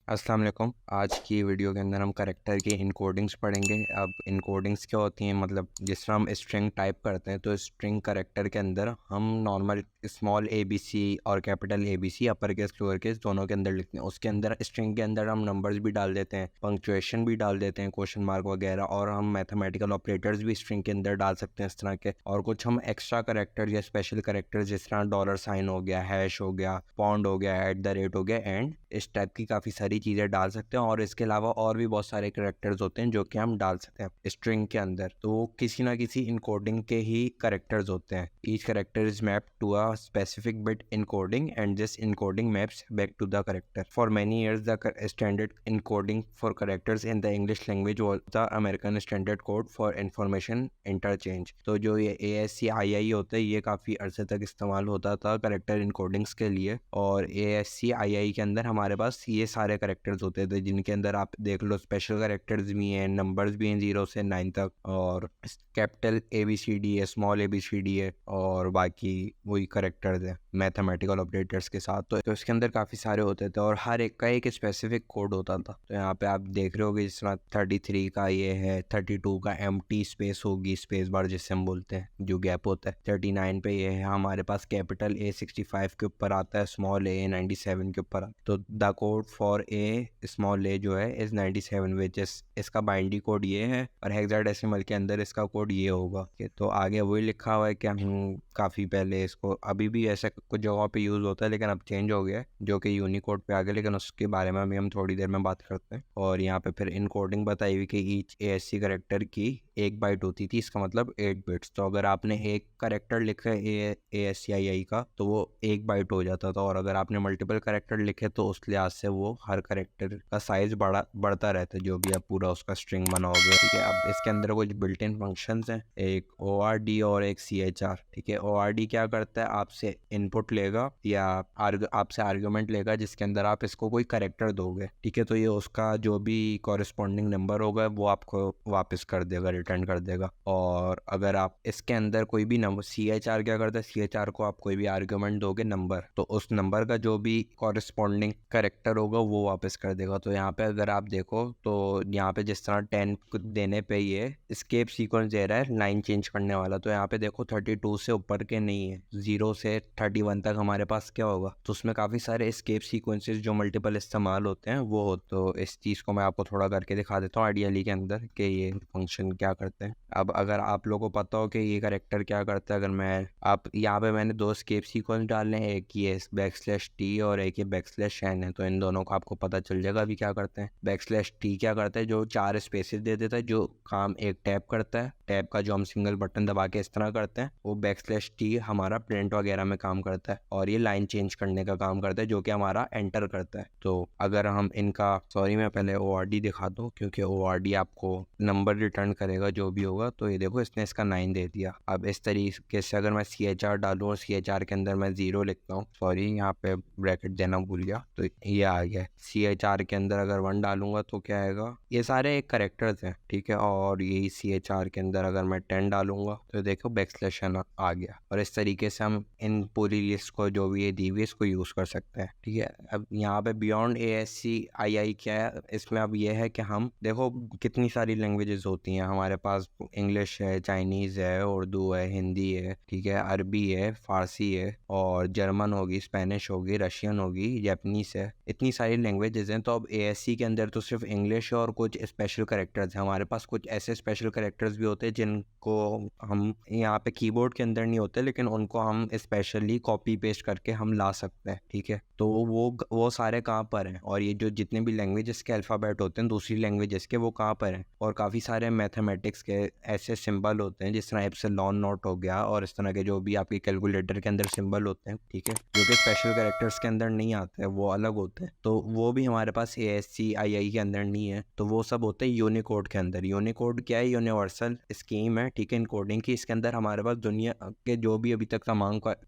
अस्सलाम वालेकुम। आज की वीडियो के अंदर हम करेक्टर की इनकोडिंग्स पढ़ेंगे। अब इनकोडिंग्स क्या होती हैं, मतलब जिस तरह हम स्ट्रिंग टाइप करते हैं तो स्ट्रिंग करेक्टर के अंदर हम normal small A B C और capital A B C upper case lower case दोनों के अंदर लिखते हैं। उसके अंदर स्ट्रिंग के अंदर हम नंबर्स भी डाल देते हैं, पंक्चुएशन भी डाल देते हैं, क्वेश्चन मार्क वगैरह, और हम मैथमेटिकल ऑपरेटर्स भी स्ट्रिंग के अंदर डाल सकते हैं इस तरह के। और कुछ हम एक्स्ट्रा करेक्टर या स्पेशल करेक्टर जिस तरह डॉलर साइन हो गया, हैश हो गया, पॉन्ड हो गया, एट द रेट हो गया, एंड इस टाइप की काफ़ी सारी चीज़ें डाल सकते हैं। और इसके अलावा और भी बहुत सारे करेक्टर्स होते हैं जो कि हम डाल सकते हैं स्ट्रिंग के अंदर। तो वो किसी ना किसी इनकोडिंग के ही करेक्टर्स होते हैं। Each character is mapped to a specific bit encoding and this encoding maps back to the character. For many years the standard encoding for characters in the English language was the American standard code for information interchange. तो जो ये ASCII होता है ये काफ़ी अरसे तक इस्तेमाल होता था करेक्टर इनकोडिंग्स के लिए। और ASCII के अंदर हमारे पास ये सारे करेक्टर्स होते थे जिनके अंदर आप देख लो स्पेशल करेक्टर्स भी हैं, नंबर्स भी हैं 0 से 9 तक, और कैपिटल ABCD है, स्मॉल ABCD है, और बाकी वही करेक्टर्स हैं मैथमेटिकल ऑपरेटर्स के साथ। तो इसके अंदर काफ़ी सारे होते थे और हर एक का एक स्पेसिफिक कोड होता था। तो यहाँ पे आप देख रहे होगे जिस तरह 33 का ये है, 32 का एम्प्टी स्पेस होगी, स्पेस बार जिससे हम बोलते हैं जो गैप होता है। 39 पे ये है हमारे पास कैपिटल A65 के ऊपर आता है, स्मॉल A 97 के ऊपर। तो the code for a small A जो है इज 97 विच इज, इसका बाइनरी कोड ये है और हेक्साडेसिमल के अंदर इसका कोड ये होगा। तो आगे वही लिखा हुआ है कि हम काफ़ी पहले इसको, अभी भी ऐसा कुछ जगहों पे यूज़ होता है लेकिन अब चेंज हो गया है जो कि यूनिकोड पे आ गया, लेकिन उसके बारे में अभी हम थोड़ी देर में बात करते हैं। और यहाँ पे फिर इनकोडिंग बताई हुई कि ईच ASC करेक्टर की 1 बाइट होती थी, इसका मतलब 8 बिट्स। तो अगर आपने एक करेक्टर लिखा है ASCII का तो वो 1 बाइट हो जाता था, और अगर आपने मल्टीपल करेक्टर लिखे तो उस लिहाज से वो हर करेक्टर का साइज बढ़ता रहता है जो भी आप पूरा उसका स्ट्रिंग बनाओगे। ठीक है, अब इसके अंदर कुछ बिल्ट इन फंक्शंस हैं, एक ORD और एक CHR। ठीक है, ORD क्या करता है, आपसे इनपुट लेगा या आपसे आर्ग्यूमेंट लेगा जिसके अंदर आप इसको कोई करेक्टर दोगे। ठीक है, तो ये उसका जो भी कॉरेस्पॉन्डिंग नंबर होगा वो आपको वापस कर देगा, रिटर्न कर देगा। और अगर आप इसके अंदर कोई भी नंबर, CHR क्या करता है, CHR को आप कोई भी आर्ग्यूमेंट दोगे नंबर, तो उस नंबर का जो भी कॉरेस्पॉन्डिंग करेक्टर होगा वो वापस कर देगा। तो यहाँ पे अगर आप देखो तो यहाँ पे जिस तरह 10 देने पे ये स्केप सीक्वेंस दे रहा है 9 चेंज करने वाला, तो यहाँ पे देखो 32 से ऊपर के नहीं है, 0 से 31 तक हमारे पास क्या होगा, तो उसमें काफ़ी सारे स्केप सीक्वेंसेस जो मल्टीपल इस्तेमाल होते हैं वो हो। तो इस चीज़ को मैं आपको थोड़ा करके दिखा देता हूँ आइडियली के अंदर कि ये फंक्शन क्या करते हैं। अब अगर आप लोगों को पता हो कि ये करेक्टर क्या करता है, अगर मैं आप यहाँ पे मैंने 2 स्केप सीक्वेंस डालने हैं, एक ये \t और एक ये \n है, तो इन दोनों को आपको पता चल जाएगा अभी क्या करते हैं। \t क्या करता है, जो 4 स्पेसेस दे देता है, जो काम एक टैब करता है, टैब का जो हम सिंगल बटन दबा के इस तरह करते हैं, वो \t हमारा प्रिंट वगैरह में काम करता है, और ये लाइन चेंज करने का काम करता है जो कि हमारा एंटर करता है। तो अगर हम इनका, सॉरी मैं पहले ORD दिखा दूँ क्योंकि ORD आपको नंबर रिटर्न करेगा जो भी होगा। तो ये देखो इसने इसका 9 दे दिया। अब इस तरीके से अगर मैं CHR डालूँ और CHR के अंदर मैं 0 लिखता हूँ, सॉरी यहाँ पे ब्रैकेट देना भूल गया, तो ये आ गया। CHR के अंदर अगर 1 डालूंगा तो क्या आएगा, ये सारे एक करेक्टर्स हैं। ठीक है, और यही CHR के अंदर अगर मैं 10 डालूंगा तो देखो \n आ गया। और इस तरीके से हम इन पूरी लिस्ट को जो भी ये दी हुई इसको यूज़ कर सकते हैं। ठीक है, अब यहाँ पे बियॉन्ड ASCII क्या है, इसमें अब ये है कि हम देखो कितनी सारी लैंग्वेजेस होती हैं हमारे पास, इंग्लिश है, चाइनीज़ है, उर्दू है, हिंदी है, ठीक है, अरबी है, फारसी है, और जर्मन होगी, स्पेनिश होगी, रशियन होगी, जापानीज़ है, इतनी सारी लैंग्वेजेस हैं। तो अब ASC के अंदर तो सिर्फ इंग्लिश और कुछ स्पेशल करेक्टर्स हैं। हमारे पास कुछ ऐसे स्पेशल करेक्टर्स भी होते हैं जिनको हम यहाँ पे कीबोर्ड के अंदर नहीं होते, लेकिन उनको हम स्पेशली कॉपी पेस्ट करके हम ला सकते हैं। ठीक है, तो वो सारे कहाँ पर हैं, और ये जो जितने भी लैंग्वेजेस के अल्फ़ाबेट होते हैं दूसरी लैंग्वेजेस के, वो कहाँ पर हैं। और काफ़ी सारे मैथमेटिक्स के ऐसे सिंबल होते हैं जिस तरह एप्सिलॉन नॉट हो गया, और इस तरह के जो भी आपके कैलकुलेटर के अंदर सिंबल होते हैं, ठीक है, जो कि स्पेशल कैरेक्टर्स के अंदर नहीं आते हैं, वो अलग होते हैं। तो वो भी हमारे पास ASCII के अंदर नहीं है, तो वो सब होते हैं यूनिकोड के अंदर। यूनिकोड क्या है, यूनिवर्सल स्कीम है, ठीक है, इनकोडिंग की। इसके अंदर हमारे पास दुनिया के जो भी अभी तक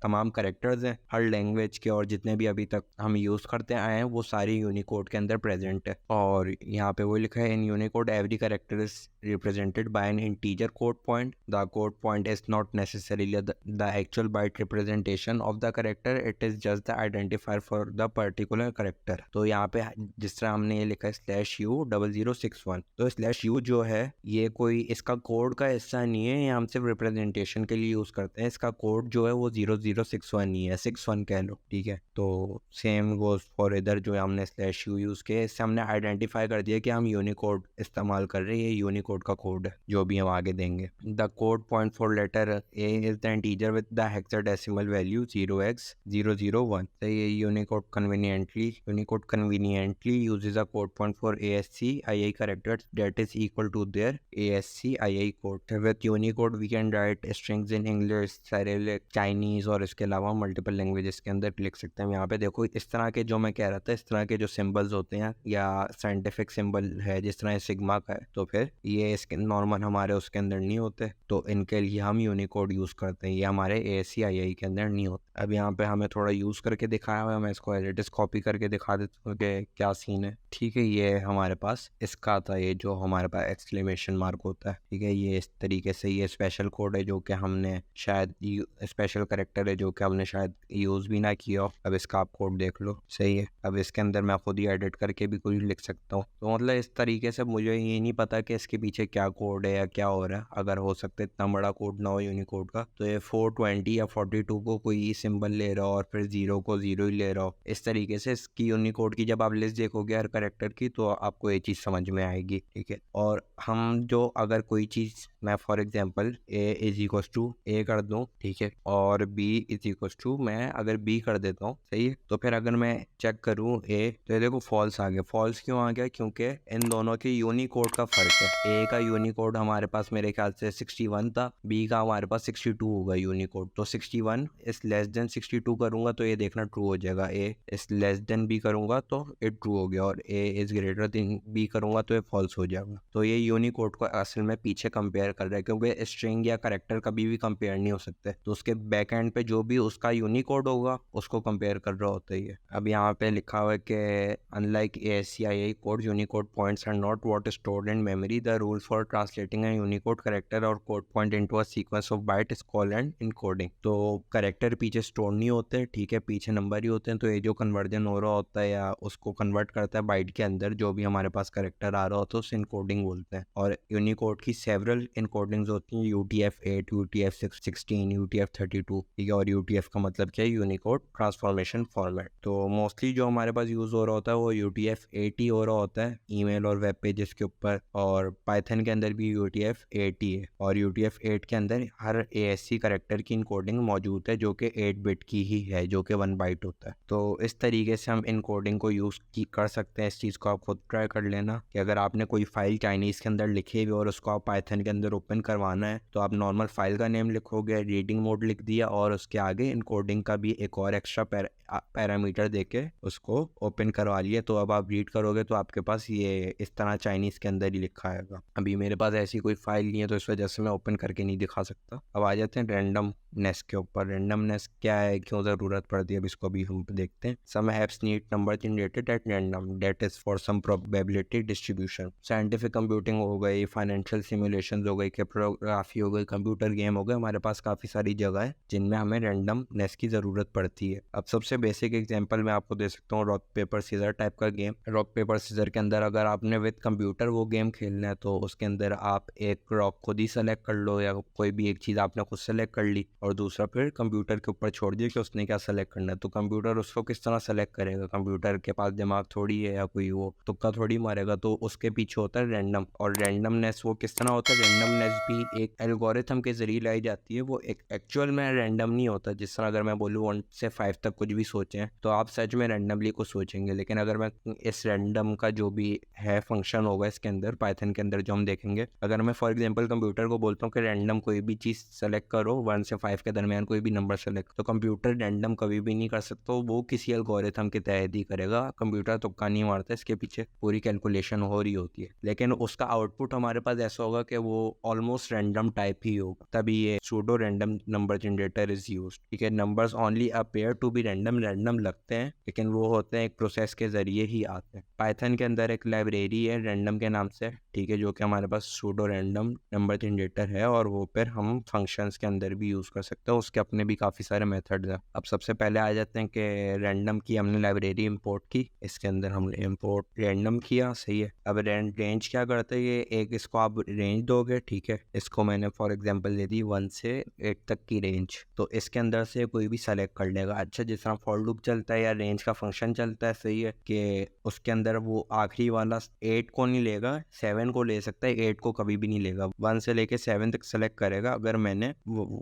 तमाम करेक्टर्स हैं हर लैंग्वेज के, और जितने भी अभी तक हम यूज़ करते आए हैं वो सारी यूनिकोड के अंदर प्रेजेंट है। और यहाँ पे वो लिखा है, in Unicode every character is represented by an integer code point. The code point is not necessarily the actual byte representation of the character. It is just the identifier for the particular character. तो यहाँ पे जिस तरह हमने ये लिखा है /u0061, तो /u जो है ये कोई इसका कोड का हिस्सा नहीं है, ये हम सिर्फ रिप्रेजेंटेशन के लिए यूज़ करते हैं। इसका कोड जो है वो 0061 ही है, 61 कह लो, ठीक है। तो सेम गोज फॉर इधर जो हमने /u यूज़ किया, इससे हमने आइडेंटिफाई कर दिया कि हम यूनिकोड इस्तेमाल कर रहे हैं, ये यूनिकोड का कोड है जो भी हम आगे देंगे। The code point for letter A is the integer with the hexadecimal value 0x001। तो ये Unicode conveniently uses a code point for ASCII characters that is equal to their ASCII code. With Unicode we can write strings in English, Cyrillic, Chinese और इसके अलावा multiple languages के अंदर लिख सकते हैं। यहाँ पे देखो इस तरह के जो मैं कह रहा था, इस तरह के जो सिंबल्स होते हैं या साइंटिफिक सिंबल है जिस तरह सिग्मा का है, तो फिर ये इसके नॉर्मल हमारे उसके अंदर नहीं होते, तो इनके लिए हम यूनिकोड यूज़ करते हैं, ये हमारे ASCII के अंदर नहीं होते। अब यहाँ पे हमें थोड़ा यूज़ करके दिखाया हुआ है, मैं इसको एज इट इज़ कॉपी करके दिखा देता हूँ कि क्या सीन है, ठीक है। ये हमारे पास इसका था, ये जो हमारे पास एक्सक्लेमेशन मार्क होता है, ठीक है, ये इस तरीके से ये स्पेशल कोड है जो कि हमने शायद स्पेशल करेक्टर है जो कि हमने शायद यूज़ भी ना किया हो। अब इसका आप कोड देख लो, सही है। अब इसके अंदर मैं खुद ही एडिट करके भी कुछ लिख सकता हूँ। तो मतलब इस तरीके से मुझे ये नहीं पता कि इसके पीछे क्या कोड है या क्या हो रहा है। अगर हो सकता है इतना बड़ा कोड ना हो यूनिकोड का, तो ये 420 या 42 को कोई सिंबल ले रहा हो और फिर 0 को 0 ही ले रहा हो। इस तरीके से इसकी यूनिकोड की जब आप लिस्ट देखोगे हर करेक्टर की, तो आपको ये चीज़ समझ में आएगी, ठीक है। और हम जो अगर कोई चीज़ मैं फॉर एग्जांपल A कर दूं, ठीक है, और B मैं अगर B कर देता हूँ, सही है, तो फिर अगर मैं चेक करूँ A, तो ये देखो फॉल्स आ गया। फॉल्स क्यों आ गया? क्योंकि इन दोनों के यूनिकोड का फर्क है। A का यूनिकोड हमारे पास मेरे ख्याल से 61 था, B का हमारे पास 62 होगा यूनिकोड। तो 61 इज लेस देन 62 करूंगा तो ये देखना ट्रू हो जाएगा, A is less than B करूंगा तो ये ट्रू हो गया, और A is greater than B करूंगा तो ये फॉल्स हो जाएगा। तो ये यूनिकोड को असल में पीछे कंपेयर कर रहा है, क्योंकि स्ट्रिंग या करेक्टर कभी भी कंपेयर नहीं हो सकते, तो उसके बैक एंड पे जो भी उसका यूनिकोड होगा उसको कंपेयर कर रहा होता है। अब यहाँ पे लिखा हुआ है कि unlike ASCII code, Unicode points are not what stored in memory. The rule for translating a Unicode character और code point into a sequence of byte is called an encoding. तो करेक्टर पीछे स्टोर नहीं होते, ठीक है, पीछे number ही होते हैं। तो ये जो कन्वर्जन हो रहा होता है या उसको कन्वर्ट करता है बाइट के अंदर, जो भी हमारे पास करेक्टर आ रहा होता है उसे इनकोडिंग बोलते हैं। और यूनिकोड की सेवरल इनकोडिंग्स होती हैं, UTF-8, UTF-16, UTF-32, ठीक है। और UTF का मतलब क्या है? Unicode transformation format. तो मोस्टली जो हमारे पास यूज़ हो रहा होता है वो UTF-8 ही हो रहा होता है ईमेल और वेब पेजेस के ऊपर, और पाइथन के अंदर भी UTF-8 ही है। और UTF-8 के अंदर हर ASC करेक्टर की इनकोडिंग मौजूद है जो कि 8 बिट की ही है, जो कि 1 बाइट होता है। तो इस तरीके से हम इनकोडिंग को यूज़ कर सकते हैं। इस चीज़ को आप खुद ट्राई कर लेना कि अगर आपने कोई फाइल चाइनीज़ के अंदर लिखी हुई और उसको आप पाइथन के अंदर ओपन करवाना है, तो आप नॉर्मल फाइल का नेम लिखोगे, रीडिंग मोड लिख दिया, और उसके आगे इनकोडिंग का भी एक और एक्स्ट्रा पैरामीटर देके उसको ओपन करवा लिए, तो अब आप रीड करोगे तो आपके पास ये इस तरह चाइनीज़ के अंदर ही लिखा आएगा। अभी मेरे पास ऐसी कोई फाइल नहीं है तो इस वजह से मैं ओपन करके नहीं दिखा सकता। अब आ जाते हैं रैंडमनेस के ऊपर। रैंडमनेस क्या है, क्यों ज़रूरत पड़ती है, अब इसको भी हम देखते हैं। Some apps need number generated at random, that is for some probability distribution. Scientific computing हो गई, फाइनेंशियल सिमुलेशन हो गई, क्रिप्टोग्राफी हो गई, कंप्यूटर गेम हो गए, हमारे पास काफ़ी सारी जगह है जिनमें हमें रैंडमनेस की ज़रूरत पड़ती है। अब सबसे बेसिक एग्जांपल मैं आपको दे सकता हूँ, रॉक पेपर सीजर टाइप का गेम। रॉक पेपर सीजर के अंदर अगर आपने विद कंप्यूटर वो गेम खेलना है तो उसके अंदर आप एक रॉक खुद ही सेलेक्ट कर लो, या कोई भी एक चीज़ आपने खुद सेलेक्ट कर ली और दूसरा फिर कंप्यूटर के ऊपर छोड़ दिया कि उसने क्या सेलेक्ट करना है। तो कंप्यूटर उसको किस तरह सेलेक्ट करेगा? कंप्यूटर के पास दिमाग थोड़ी है या कोई वो तुक्का थोड़ी मारेगा, तो उसके पीछे होता है रैंडम। और रैंडमनेस वो किस तरह होता है? रैंडमनेस भी एक एल्गोरिथम के जरिए लाई जाती है, वो एक एक्चुअल में रैंडम नहीं होता। जिस तरह अगर मैं बोलूँ 1 से 5 तक कुछ भी सोचें तो आप सच में रैंडमली को सोचेंगे, लेकिन अगर मैं इस रैंडम का जो भी है फंक्शन होगा इसके अंदर, पाइथन के अंदर जो हम देखेंगे, अगर मैं फॉर एग्जांपल कंप्यूटर को बोलता हूँ कि रैंडम कोई भी चीज़ सेलेक्ट करो 1 से 5 के दरमियान कोई भी नंबर सेलेक्ट, तो कंप्यूटर रैंडम कभी भी नहीं कर सकता, वो किसी एल्गोरिथम के तहत ही करेगा। कंप्यूटर तुक्का नहीं मारता, इसके पीछे पूरी कैलकुलेशन हो रही होती है। लेकिन उसका आउटपुट हमारे पास ऐसा होगा कि वो वो ऑलमोस्ट रैंडम टाइप ही होगा, तभी ये pseudo random number generator is used. ठीक है, numbers only appear to be random, random लगते हैं लेकिन वो होते हैं एक प्रोसेस के जरिए ही आते हैं। पाइथन के अंदर एक लाइब्रेरी है रैंडम के नाम से, ठीक है, जो कि हमारे पास सूडो रैंडम नंबर जनरेटर है और वो फिर हम फंक्शंस के अंदर भी यूज़ कर सकते हैं। उसके अपने भी काफ़ी सारे मेथड्स हैं। अब सबसे पहले आ जाते हैं कि रैंडम की हमने लाइब्रेरी इंपोर्ट की, इसके अंदर हमने इंपोर्ट रैंडम किया, सही है। अब रेंज क्या करता है, ये एक इसको आप रेंज दोगे, ठीक है, इसको मैंने फॉर एग्जांपल दे दी 1 से 8 तक की रेंज, तो इसके अंदर से कोई भी सेलेक्ट कर लेगा। अच्छा, जिस तरह फॉर लूप चलता है या रेंज का फंक्शन चलता है, सही है, कि उसके अंदर वो आखिरी वाला 8 को नहीं लेगा, 7 को ले सकता है, 8 को कभी भी नहीं लेगा। 1 से लेके 7 तक सेलेक्ट करेगा। अगर मैंने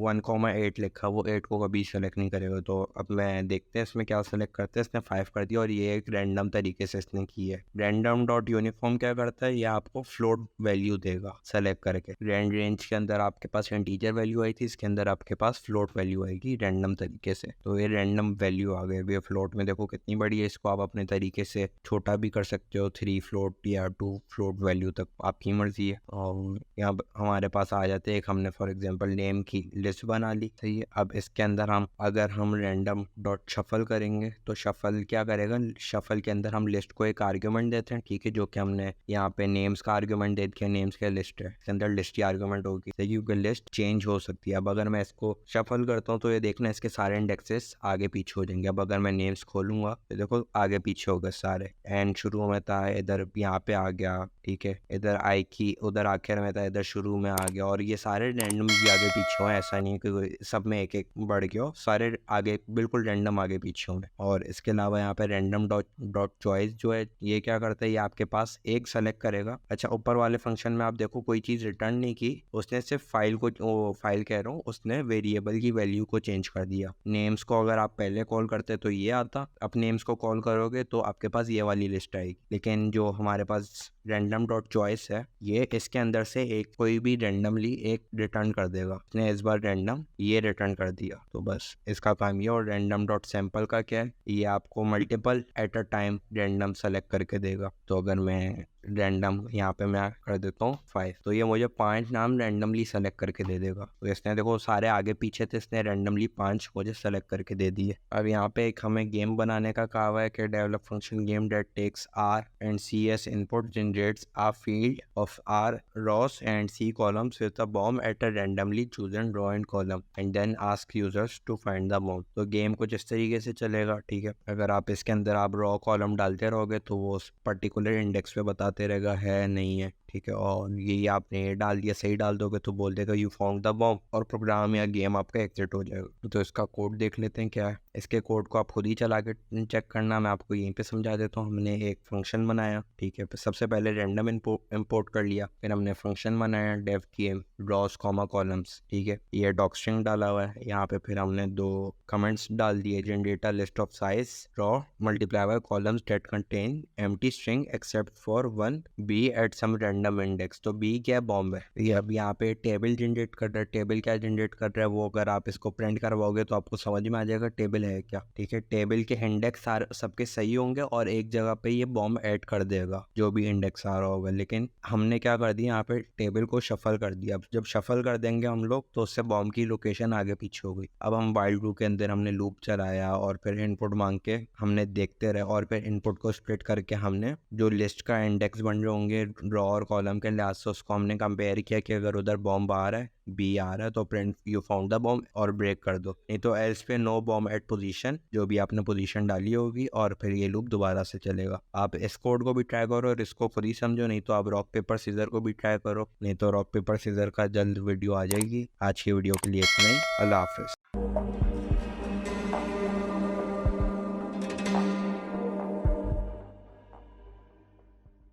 1,8 लिखा, वो 8 को कभी सेलेक्ट नहीं करेगा। तो अब मैं देखते हैं इसमें क्या सेलेक्ट करते हैं। इसने 5 कर दिया और ये एक रैंडम तरीके से इसने की है। रैंडम डॉट यूनिफॉर्म क्या करता है, ये आपको फ्लोट वैल्यू देगा सेलेक्ट करके। रेंज के अंदर आपके पास इंटीजर वैल्यू आई थी, इसके अंदर आपके पास फ्लोट वैल्यू आएगी रैंडम तरीके से। तो ये रैंडम वैल्यू आ गई। फ्लोट में देखो कितनी बड़ी है, इसको आप अपने तरीके से छोटा भी कर सकते हो, 3 फ्लोट या 2 फ्लोट वैल्यू तक, आपकी मर्जी है। और यहाँ हमारे पास आ जाते हैं, एक हमने फॉर एग्जांपल नेम की लिस्ट बना ली, सही है। अब इसके अंदर अगर हम रैंडम डॉट शफल करेंगे तो शफल क्या करेगा, शफल के अंदर हम लिस्ट को एक आर्ग्यूमेंट देते हैं, ठीक है, जो कि हमने यहाँ पे नेम्स का आर्ग्यूमेंट दे दिया। नेम्स का लिस्ट है, इसके अंदर लिस्ट की आर्ग्यूमेंट होगी, सही, क्योंकि लिस्ट चेंज हो सकती है। अब अगर मैं इसको शफल करता हूँ तो ये देखना इसके सारे इंडेक्सेस आगे पीछे हो जाएंगे। अब अगर मैं नेम्स खोलूंगा तो देखो आगे पीछे हो गए सारे। एंड शुरू में था, इधर यहाँ पे आ गया, ठीक है, इधर आई की उधर आखिर में था, इधर शुरू में आ गया। और ये सारे रैंडम भी आगे पीछे हो, ऐसा नहीं कि सब में एक एक बढ़ गया हो, सारे आगे बिल्कुल रैंडम आगे पीछे होंगे। और इसके अलावा यहाँ पे रैंडम डॉट चॉइस जो है, ये क्या करता है, ये आपके पास एक सेलेक्ट करेगा। अच्छा, ऊपर वाले फंक्शन में आप देखो कोई चीज़ रिटर्न नहीं की, उसने सिर्फ फाइल कह रहा हूँ, उसने वेरिएबल की वैल्यू को चेंज कर दिया। नेम्स को अगर आप पहले कॉल करते तो ये आता, अब नेम्स को कॉल करोगे तो आपके पास ये वाली लिस्ट आएगी। लेकिन जो हमारे पास रैंडम डॉट चॉइस है, ये इसके अंदर से एक कोई भी रैंडमली एक रिटर्न कर देगा। इसने इस बार रैंडम ये रिटर्न कर दिया, तो बस इसका काम ये। और रैंडम डॉट सैंपल का क्या है, ये आपको multiple at a time random select करके देगा। तो अगर मैं रैंडम यहाँ पे मैं कर देता हूँ 5, तो ये मुझे 5 नाम रैंडमली सेलेक्ट करके दे देगा। तो इसने देखो सारे आगे पीछे थे, इसने रैंडमली 5 मुझे सेलेक्ट करके दे दिए। अब यहाँ पे एक हमें गेम बनाने का कहा हुआ है कि develop function game that takes R and C as input generates a field of R rows and C columns with a bomb at a randomly chosen row and column and then ask users to find the bomb। तो game कुछ इस तरीके से चलेगा, ठीक है। अगर आप इसके अंदर आप रॉ कॉलम डालते रहोगे तो वो उस पर्टिकुलर इंडेक्स पे बताते रहेगा है नहीं है, ठीक है। और ये आपने डाल दिया, सही डाल दोगे तो बोल देगा यू फाउंड द बॉम्ब, और प्रोग्राम या गेम आपका एग्जिट हो जाएगा। तो इसका कोड देख लेते हैं क्या है। इसके कोड को आप खुद ही चला के चेक करना, मैं आपको यहीं पे समझा देता हूँ। हमने एक फंक्शन बनाया, ठीक है, सबसे पहले रैंडम इंपोर्ट कर लिया, फिर हमने फंक्शन बनाया डेव कीम रॉस कॉमा कॉलम्स, ठीक है, ये डॉक स्ट्रिंग डाला हुआ है यहाँ पे। फिर हमने 2 कमेंट्स डाल दिए, generate a list of size row multiply by columns that contain empty string except for 1 B at some random index. तो बी क्या है, बॉम्ब है। ये अब यहाँ पे टेबल जनरेट कर रहा है। टेबल क्या जनरेट कर रहा है, वो अगर आप इसको प्रिंट करवाओगे तो आपको समझ में आ जाएगा टेबल है क्या, ठीक है। टेबल के इंडेक्स सबके सही होंगे और एक जगह पे ये बॉम्ब ऐड कर देगा जो भी इंडेक्स आ रहा होगा। लेकिन हमने क्या कर दिया, यहाँ पे टेबल को शफल कर दिया। अब जब शफल कर देंगे हम लोग तो उससे बॉम्ब की लोकेशन आगे पीछे हो गई। अब हम वाइल लूप के अंदर हमने लूप चलाया और फिर इनपुट मांग के हमने देखते रहे, और फिर इनपुट को स्प्लिट करके हमने जो लिस्ट का इंडेक्स बन रहे होंगे रॉ और कॉलम के लिहाज से उसको हमने कंपेयर किया कि अगर उधर बॉम्ब आ रहा है, बी आ रहा है, तो print you found the bomb और ब्रेक कर दो, नहीं तो एल्स पे नो बॉम्ब एट पोजीशन, जो भी आपने पोजीशन डाली होगी, और फिर ये लूप दोबारा से चलेगा। आप इस कोड को भी ट्राई करो और इसको खुद ही समझो, नहीं तो आप रॉक पेपर सीजर को भी ट्राई करो, नहीं तो रॉक पेपर सीजर का जल्द वीडियो आ जाएगी। आज की वीडियो के लिए इतना ही, अल्लाह हाफिज।